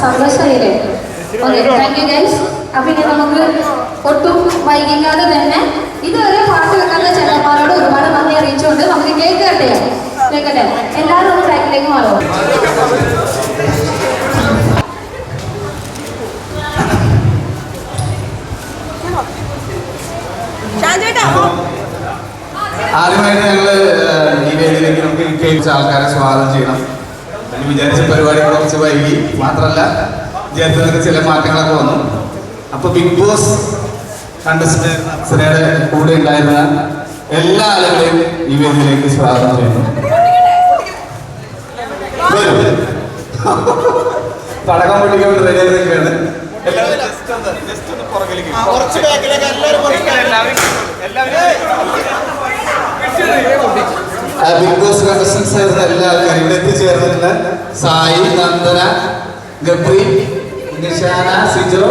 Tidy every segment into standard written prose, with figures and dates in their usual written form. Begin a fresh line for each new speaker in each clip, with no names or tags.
സന്തോഷമായില്ലേ? Okay, thank you guys. അപ്പൊ ഇനി നമുക്ക് ഒട്ടും വൈകിക്കാതെ തന്നെ ഇതുവരെ പാട്ട് വെക്കാത്ത ചെക്കന്മാരോട് ഒരുപാട് നന്ദി അറിയിച്ചുകൊണ്ട് നമുക്ക് കേക്ക് കട്ട് ചെയ്യാം. കേൾക്കട്ടെ, എല്ലാവരും ഒന്ന് ബാക്കിലേക്ക് മാറും.
ആദ്യമായിട്ട് ഞങ്ങള് ഈ വേദിയിലേക്ക് നമുക്ക് കേൾച്ച ആൾക്കാരെ സ്വാഗതം ചെയ്യണം. വിചാരിച്ച പരിപാടി കുറച്ച് വൈകി, മാത്രമല്ല വിചാരിച്ചതിന് ചില മാറ്റങ്ങളൊക്കെ വന്നു. അപ്പൊ ബിഗ് ബോസ് കണ്ടസ്റ്റന്റ് അപ്സരയുടെ കൂടെ ഉണ്ടായിരുന്ന എല്ലാ ആളുകളെയും ഈ വേദിയിലേക്ക് സ്വാഗതം ചെയ്യുന്നു. പടക്കം പൊട്ടിക്കാൻ റെഡിയായിരിക്കുകയാണ്. ബിഗ് ബോസ് കണ്ടസ്റ്റൻസ് ആയിരുന്ന എല്ലാ ആൾക്കാരും ഇവിടെ എത്തിച്ചേർന്നിട്ടുള്ള സായി, നന്ദന, ഗബ്രി, നിഷാന, സിജോ,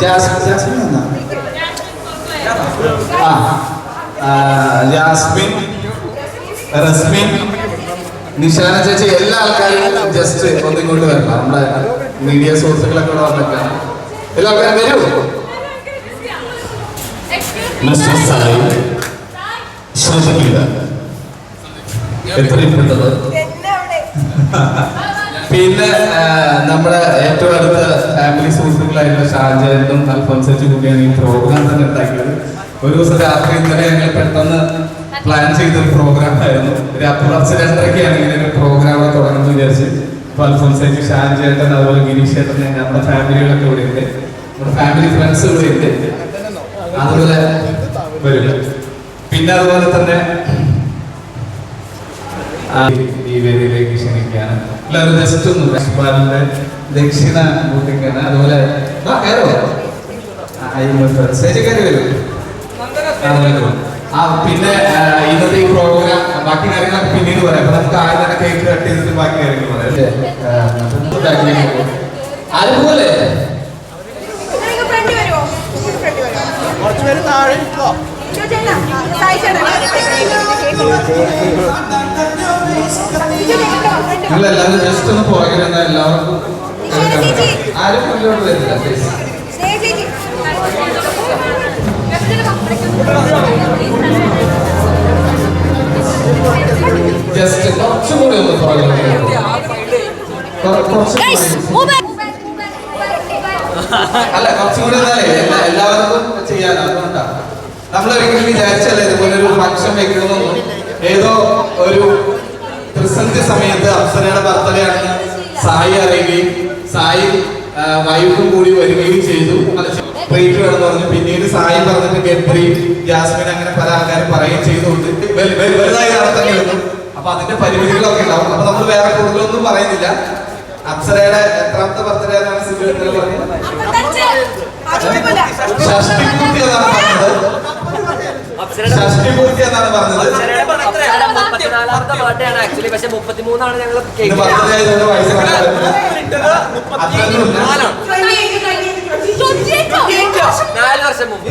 ജാസ്മിൻ, റസ്മിൻ, നിഷാന ചേച്ചി, എല്ലാ ആൾക്കാരും ജസ്റ്റ് ഒന്നിങ്ങോട്ട് വരണം. നമ്മുടെ മീഡിയ സുഹൃത്തുക്കളൊക്കെ ഇവിടെ വന്നിട്ടാണ്. എല്ലാ ആൾക്കാരും വരൂ. ശ്രദ്ധിക്കില്ല എത്രയും പെട്ടത്. പിന്നെ നമ്മുടെ ഏറ്റവും അടുത്ത ഫാമിലി സുഹൃത്തുക്കളായിട്ടുള്ള ഷാജാനും അൽഫോൻസും കൂടിയാണ് ഈ പ്രോഗ്രാം തന്നെ ഉണ്ടാക്കിയത്. ഒരു ദിവസം രാത്രി ഇന്നലെ ഞങ്ങൾ പെട്ടെന്ന് പ്ലാൻ ചെയ്തൊരു പ്രോഗ്രാം ആയിരുന്നു. പുലർച്ചെ 2:30 ഇങ്ങനെ ഒരു പ്രോഗ്രാം തുടങ്ങുമെന്ന് വിചാരിച്ച്. അപ്പൊ അൽഫോൻസേക്ക്, ഷാജേട്ടൻ, അതുപോലെ ഗിരീഷ് ചേട്ടൻ, നമ്മുടെ ഫാമിലികളൊക്കെ ഇവിടെ ഉണ്ട്, നമ്മുടെ ഫാമിലി ഫ്രണ്ട്സ് ഇവിടെ ഉണ്ട്. അതുപോലെ വരും. പിന്നെ അതുപോലെ തന്നെ ഈ വേദിയിലേക്ക് ക്ഷണിക്കാണ് എല്ലാവരും. ജസ്റ്റ് ഒന്ന് യശ്പാലിന്റെ ദക്ഷിണ കൂട്ടിക്കാണ്. അതുപോലെ സ്റ്റേജ് വരും. പിന്നെ ഇന്നത്തെ ഈ പ്രോഗ്രാം ബാക്കി കാര്യങ്ങളൊക്കെ പിന്നീട് പറയാം. അപ്പൊ നമുക്ക് ആദ്യം തന്നെ കേക്ക് കട്ട് ചെയ്തിട്ട് ബാക്കി കാര്യങ്ങൾ പറയാം. അതുപോലെ ഞങ്ങളെല്ലാവരും ജസ്റ്റ് ഒന്ന് പുറകിലെന്ന എല്ലാവർക്കും ആരും മുന്നോട്ട് വരുന്നില്ല. ജസ്റ്റ് കുറച്ചും കൂടി ഒന്ന് പുറകിലേക്ക് അല്ല, കുറച്ചും കൂടി എല്ലാവർക്കും ചെയ്യാൻ. അതുകൊണ്ടാണ് നമ്മളൊരിക്കലും വിചാരിച്ചല്ല ഇതുപോലെ ഒരു ഫംഗ്ഷൻ വെക്കണമെന്നും. ഏതോ ഒരു പ്രതിസന്ധി സമയത്ത് അപ്സരയുടെ ബർത്ത്ഡേ ആണെന്ന് സായി അറിയുകയും സായി വൈഫും കൂടി വരികയും ചെയ്തു. ട്രീറ്റ് വേണമെന്ന് പറഞ്ഞു. പിന്നീട് സായി പറഞ്ഞിട്ട് ഗബ്രി, ജാസ്മിൻ, അങ്ങനെ പല ആൾക്കാരും പറയുകയും ചെയ്തുകൊണ്ട് വലുതായി നടത്തേണ്ടി വന്നു. അപ്പൊ അതിന്റെ പരിമിതികളൊക്കെ ഉണ്ടാവും. അപ്പൊ നമ്മൾ വേറെ കൂടുതലൊന്നും പറയുന്നില്ല. അപ്സരയുടെ എത്രാമത്തെ ബർത്ത്ഡേ എന്നാണ് സിബിൾ പറഞ്ഞത്? ഷഷ്ടിപൂർത്തി എന്നാണ് പറഞ്ഞത്. ഷഷ്ടിപൂർത്തി എന്നാണ് പറഞ്ഞത്.
34ാമത്തെ ബർത്ത്ഡേ ആണ് ആക്ച്വലി. പക്ഷെ 33 ഞങ്ങൾ കേക്ക്
ബർത്ത്ഡേ ആയതുകൊണ്ട് വയസ്സ്
നാല് വർഷം മുമ്പ്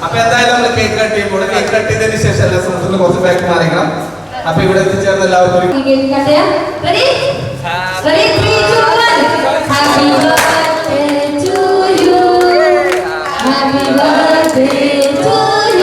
അപ്പൊ എന്തായാലും നമ്മൾ കേക്ക് കട്ട് ചെയ്യുമ്പോൾ കേക്ക് കട്ട് ചെയ്തതിന് ശേഷം എല്ലാ സുഹൃത്തുക്കളും കുറച്ച് ബാക്ക് മാറിക്കണം. അപ്പൊ ഇവിടെ എത്തിച്ചേർന്ന് എല്ലാവർക്കും
Happy birthday to you.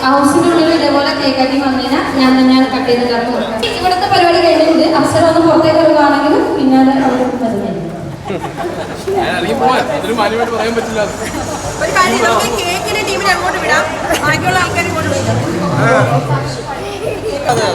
ഹൗസിനുള്ളിൽ ഇതേപോലെ കേക്ക് കട്ടിങ് വന്നതിനാൽ ഞാൻ തന്നെയാണ് കട്ട് ചെയ്ത് എല്ലാവർക്കും കൊടുക്കുന്നത്. ഇവിടുത്തെ പരിപാടി കഴിഞ്ഞിട്ട് അഫ്സർ ഒന്ന് പുറത്തേക്ക് വരുവാണെങ്കിലും പിന്നാലെ അവിടെ വരുന്നതായിരിക്കും.
പറയാൻ പറ്റില്ല.
ഒരു കാര്യം നമുക്ക് കേക്കിന്റെ ടീമിനെ അങ്ങോട്ട് വിടാം, ബാക്കിയുള്ള ആൾക്കാരെ ഇങ്ങോട്ട് വിടാം.
അതെ